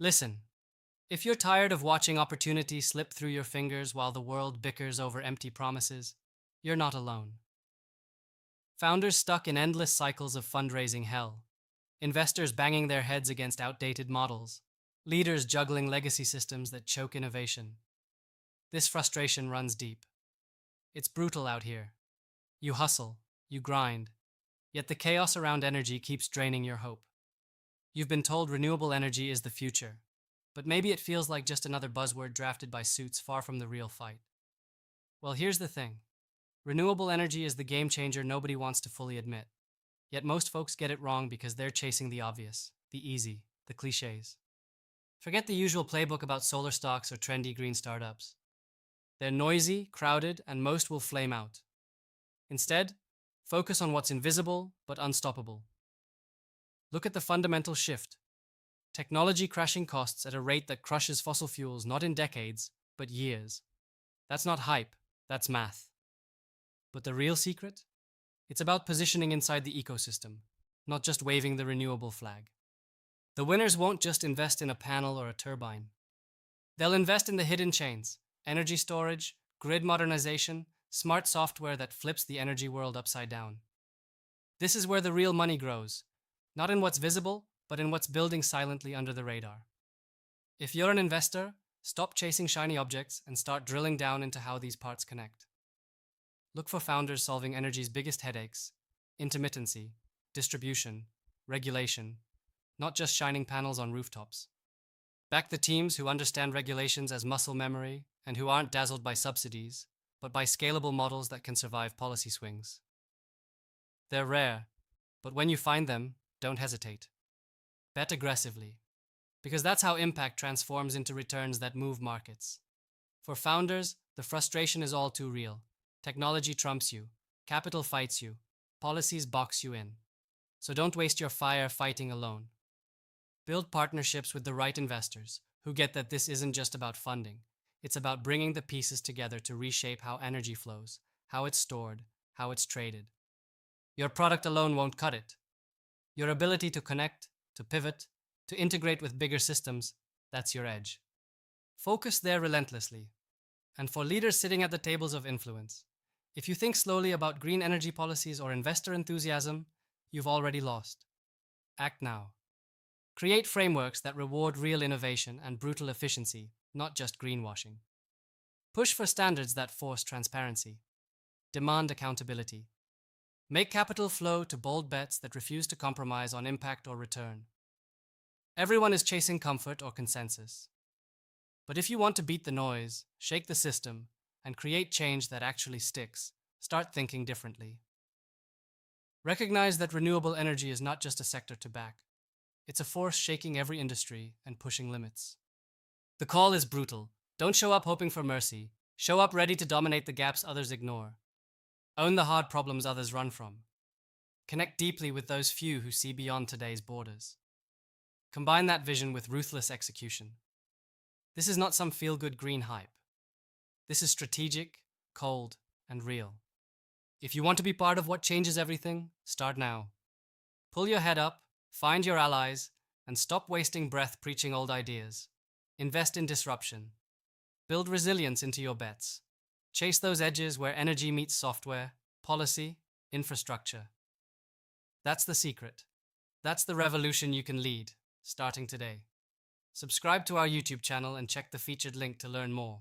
Listen, if you're tired of watching opportunity slip through your fingers while the world bickers over empty promises, you're not alone. Founders stuck in endless cycles of fundraising hell, investors banging their heads against outdated models, leaders juggling legacy systems that choke innovation. This frustration runs deep. It's brutal out here. You hustle, you grind, yet the chaos around energy keeps draining your hope. You've been told renewable energy is the future, but maybe it feels like just another buzzword drafted by suits far from the real fight. Well, here's the thing. Renewable energy is the game changer nobody wants to fully admit. Yet most folks get it wrong because they're chasing the obvious, the easy, the cliches. Forget the usual playbook about solar stocks or trendy green startups. They're noisy, crowded, and most will flame out. Instead, focus on what's invisible but unstoppable. Look at the fundamental shift. Technology crashing costs at a rate that crushes fossil fuels not in decades, but years. That's not hype, that's math. But the real secret? It's about positioning inside the ecosystem, not just waving the renewable flag. The winners won't just invest in a panel or a turbine. They'll invest in the hidden chains, energy storage, grid modernization, smart software that flips the energy world upside down. This is where the real money grows, not in what's visible, but in what's building silently under the radar. If you're an investor, stop chasing shiny objects and start drilling down into how these parts connect. Look for founders solving energy's biggest headaches: intermittency, distribution, regulation, not just shining panels on rooftops. Back the teams who understand regulations as muscle memory and who aren't dazzled by subsidies, but by scalable models that can survive policy swings. They're rare, but when you find them, don't hesitate. Bet aggressively, because that's how impact transforms into returns that move markets. For founders, the frustration is all too real. Technology trumps you, capital fights you, policies box you in. So don't waste your fire fighting alone. Build partnerships with the right investors who get that this isn't just about funding. It's about bringing the pieces together to reshape how energy flows, how it's stored, how it's traded. Your product alone won't cut it. Your ability to connect, to pivot, to integrate with bigger systems, that's your edge. Focus there relentlessly. And for leaders sitting at the tables of influence, if you think slowly about green energy policies or investor enthusiasm, you've already lost. Act now. Create frameworks that reward real innovation and brutal efficiency, not just greenwashing. Push for standards that force transparency. Demand accountability. Make capital flow to bold bets that refuse to compromise on impact or return. Everyone is chasing comfort or consensus. But if you want to beat the noise, shake the system, and create change that actually sticks, start thinking differently. Recognize that renewable energy is not just a sector to back. It's a force shaking every industry and pushing limits. The call is brutal. Don't show up hoping for mercy. Show up ready to dominate the gaps others ignore. Own the hard problems others run from. Connect deeply with those few who see beyond today's borders. Combine that vision with ruthless execution. This is not some feel-good green hype. This is strategic, cold, and real. If you want to be part of what changes everything, start now. Pull your head up, find your allies, and stop wasting breath preaching old ideas. Invest in disruption. Build resilience into your bets. Chase those edges where energy meets software, policy, infrastructure. That's the secret. That's the revolution you can lead, starting today. Subscribe to our YouTube channel and check the featured link to learn more.